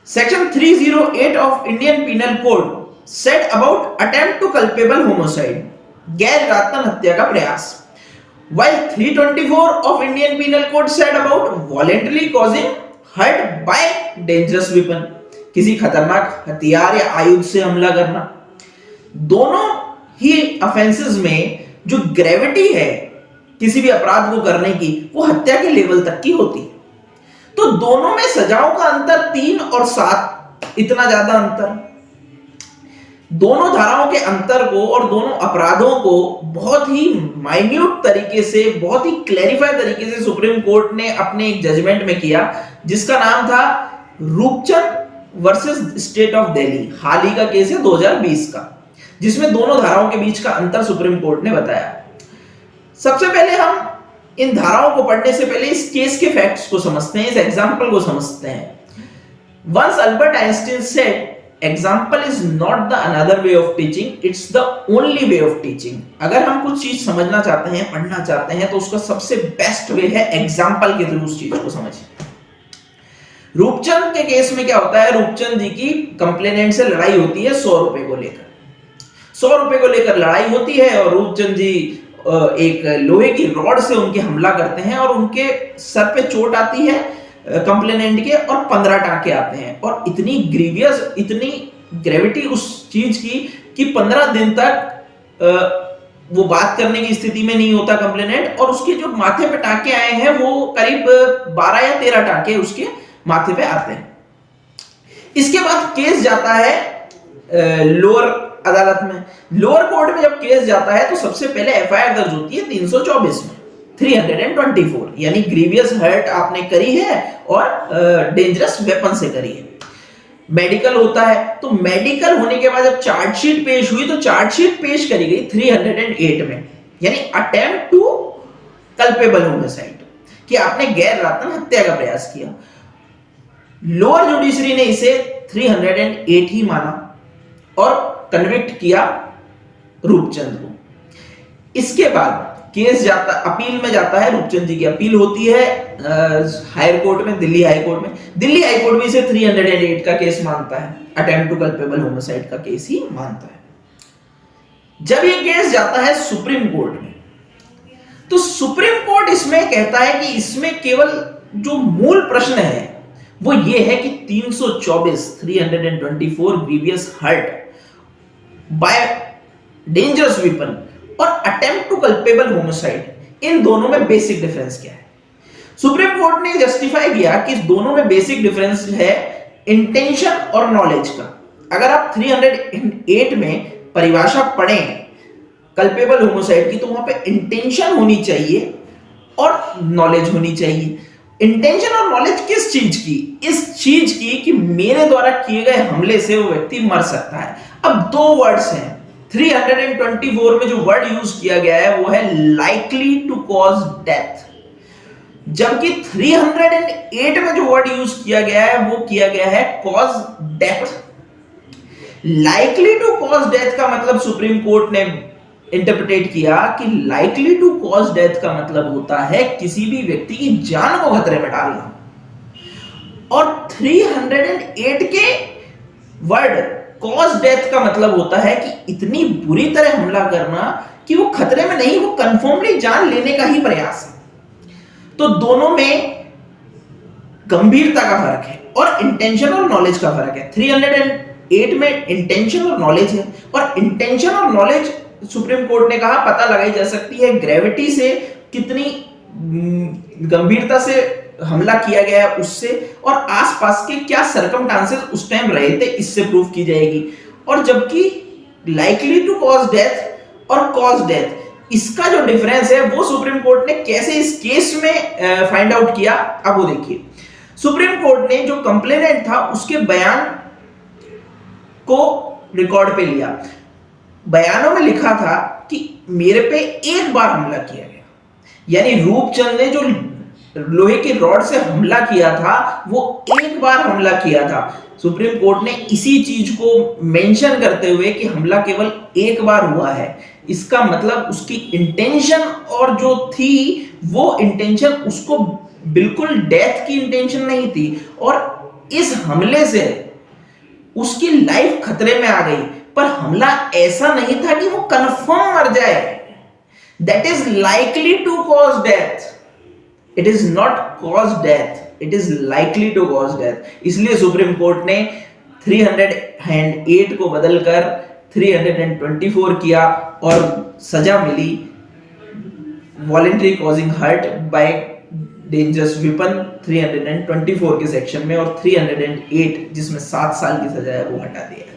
Section 308 of Indian penal code said about attempt to culpable homicide, गैर घातक हत्या का प्रयास, while 324 of Indian Penal Code said about voluntarily causing hurt by dangerous weapon, किसी खतरनाक हथियार या आयुध से हमला करना। दोनों ही ऑफेंसेस में जो ग्रेविटी है किसी भी अपराध को करने की, वो हत्या के लेवल तक की होती है। तो दोनों में सजाओं का अंतर 3 और 7, इतना ज्यादा अंतर। दोनों धाराओं के अंतर को और दोनों अपराधों को बहुत ही माइन्यूट तरीके से, बहुत ही क्लैरिफाई तरीके से सुप्रीम कोर्ट ने अपने एक जजमेंट में किया, जिसका नाम था Rupchand versus state of Delhi. हाल ही का केस है 2020 का, जिसमें दोनों धाराओं के बीच का अंतर सुप्रीम कोर्ट ने बताया। सबसे पहले हम इन धाराओं को पढ़ने से पहले इस केस के फैक्ट्स को समझते हैं, इस एग्जाम्पल को समझते हैं। Once Albert Einstein said, example is not the another way of teaching, it's the only way of teaching. अगर हम कुछ चीज समझना चाहते हैं, पढ़ना चाहते हैं, तो उसका सबसे बेस्ट वे है एग्जाम्पल के थ्रू उस चीज को समझिए। रूपचंद के केस में क्या होता है, रूपचंद जी की कंप्लेनेंट से लड़ाई होती है 100 रुपए को लेकर। 100 रुपए को लेकर लड़ाई होती है और रूपचंद जी एक लोहे की रॉड से उनके हमला करते हैं और उनके सर पे चोट आती है कंप्लेनेंट के, और 15 टांके आते हैं। और इतनी ग्रीवियस, इतनी ग्रेविटी उस चीज की कि 15 दिन तक वो बात करने की स्थिति में नहीं होता कंप्लेनेंट, और उसके जो माथे पे टांके आए हैं वो करीब 12 या 13 टांके उसके माथे पे आते हैं। इसके बाद केस जाता है लोअर अदालत में। लोअर कोर्ट में जब केस जाता है तो सबसे पहले एफआईआर दर्ज होती है 324 में, 324, यानी ग्रीवियस हर्ट आपने करी है और डेंजरस वेपन से करी है। मेडिकल होता है, तो मेडिकल होने के बाद जब चार्जशीट पेश हुई तो चार्जशीट पेश करी गई 308 में, यानी अटेम्प्ट टू कल्पेबल होमिसाइड, कि आपने गैर घातक हत्या का प्रयास किया। लोअर जुडिशरी ने इसे 308 ही माना और कन्विक्ट किया रूपचंद को। इसके बाद केस जाता, अपील में जाता है, रूपचंद जी की अपील होती है हायर कोर्ट में, दिल्ली हाई कोर्ट में। दिल्ली हाई कोर्ट भी इसे 308 का केस मानता है, अटेम्प्ट टू कल्पेबल होमिसाइड का केस ही मानता है। जब ये केस जाता है सुप्रीम कोर्ट में, तो सुप्रीम कोर्ट इसमें कहता है कि इसमें केवल जो मूल प्रश्न है वो ये है कि 324 grievous hurt by dangerous weapon और अटेम्प्ट टू कल्पेबल होमिसाइड, इन दोनों में बेसिक डिफरेंस क्या है। सुप्रीम कोर्ट ने जस्टिफाई किया कि इस दोनों में बेसिक डिफरेंस है इंटेंशन और नॉलेज का। अगर आप 308 में परिभाषा पढ़ें कल्पेबल होमिसाइड की, तो वहां पे इंटेंशन होनी चाहिए और नॉलेज होनी चाहिए। इंटेंशन और नॉलेज किस चीज की? इस चीज की कि मेरे द्वारा किए गए हमले से वो व्यक्ति मर सकता है। अब दो वर्ड्स हैं 324 में, जो वर्ड यूज किया गया है वो है लाइकली टू कॉज डेथ, जबकि 308 में जो वर्ड यूज किया गया है वो किया गया है cause death. Likely to cause death का मतलब सुप्रीम कोर्ट ने इंटरप्रेट किया कि लाइकली टू कॉज डेथ का मतलब होता है किसी भी व्यक्ति की जान को खतरे में डालना, और 308 के वर्ड कॉज डेथ का मतलब होता है कि इतनी बुरी तरह हमला करना कि वो खतरे में नहीं, वो कंफर्मली जान लेने का ही प्रयास है। तो दोनों में गंभीरता का फर्क है और इंटेंशन और नॉलेज का फर्क है। 308 में इंटेंशन और नॉलेज है, और इंटेंशन और नॉलेज सुप्रीम कोर्ट ने कहा पता लगाई जा सकती है ग्रेविटी से, कितनी गंभीरता से हमला किया गया है उससे, और आसपास के क्या सर्कमस्टांसेस उस टाइम रहे थे, इससे प्रूफ की जाएगी। और जबकि लाइकली टू कॉज डेथ और कॉज डेथ, इसका जो डिफरेंस है वो सुप्रीम कोर्ट ने कैसे इस केस में फाइंड आउट किया, अब वो देखिए। सुप्रीम कोर्ट ने जो कंप्लेनेंट था उसके बयान को रिकॉर्ड पे लिया। बयानों में लिखा था कि मेरे पे एक बार हमला किया गया, यानी रूपचंद ने जो लोहे की रॉड से हमला किया था वो एक बार हमला किया था। सुप्रीम कोर्ट ने इसी चीज को मेंशन करते हुए कि हमला केवल एक बार हुआ है, इसका मतलब उसकी इंटेंशन और जो थी वो इंटेंशन उसको बिल्कुल डेथ की इंटेंशन नहीं थी, और इस हमले से उसकी लाइफ खतरे में आ गई, पर हमला ऐसा नहीं था कि वो कंफर्म मर जाए। That is likely to cause death, it is not cause death, it is likely to cause death. इसलिए सुप्रीम कोर्ट ने 308 को बदलकर 324 किया और सजा मिली voluntary causing hurt by dangerous weapon 324 के सेक्शन में, और 308 जिसमें 7 साल की सजा है वो हटा दिया।